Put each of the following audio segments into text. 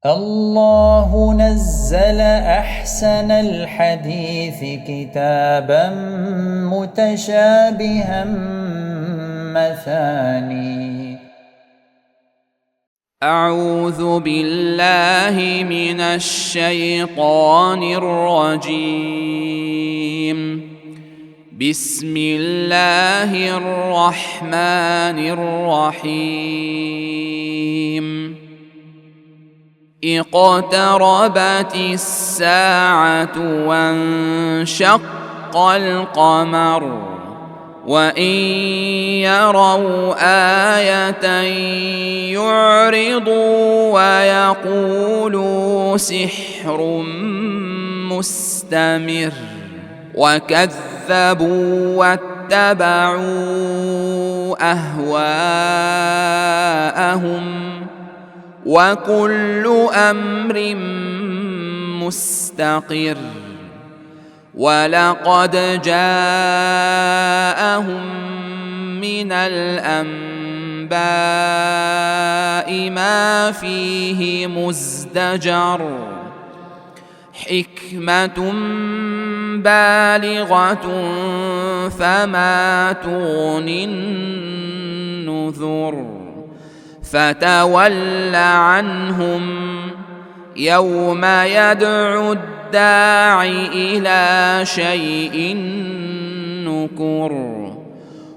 الله نزل أحسن الحديث كتابا متشابها مثاني. أعوذ بالله من الشيطان الرجيم. بسم الله الرحمن الرحيم. اقتربت الساعة وانشق القمر وإن يروا آية يعرضوا ويقولوا سحر مستمر وكذبوا واتبعوا أهواءهم وكل أمر مستقر. ولقد جاءهم من الأنباء ما فيه مزدجر حكمة بالغة فما تغني النذر. فتول عنهم يوم يدعو الداع إلى شيء نكر.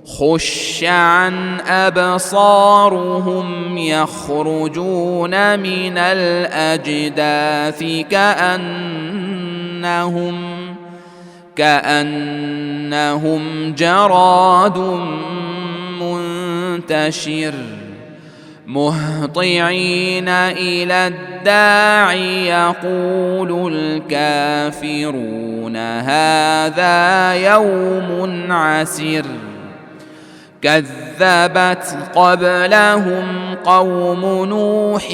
خش عن أبصارهم يخرجون من الأجداث كأنهم جراد منتشر مهطعين إلى الداع يقول الكافرون هذا يوم عسر. كذبت قبلهم قوم نوح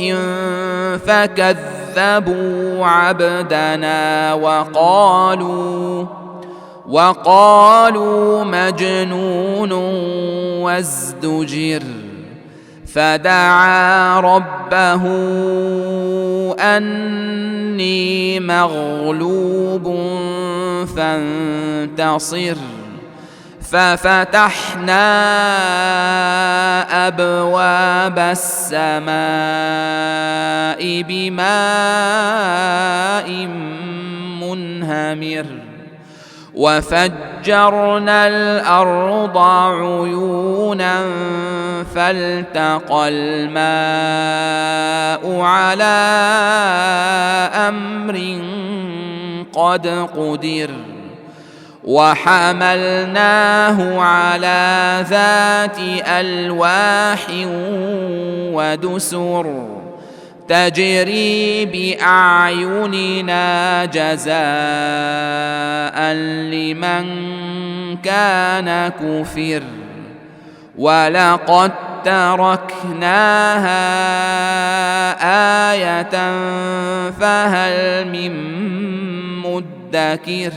فكذبوا عبدنا وقالوا مجنون وازدجر. فدعا ربه أني مغلوب فانتصر. ففتحنا أبواب السماء بماء منهمر وفجرنا الأرض عيونا فالتقى الماء على أمر قد قدر. وحملناه على ذات ألواح ودسر تجري بأعيننا جزاء لمن كان كفر. ولقد تركناها آية فهل من مدكر.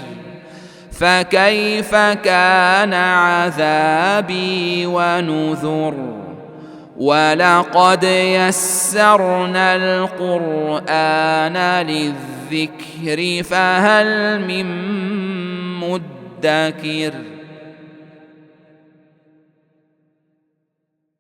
فكيف كان عذابي ونذر. ولقد يسرنا القرآن للذكر فهل من مدكر.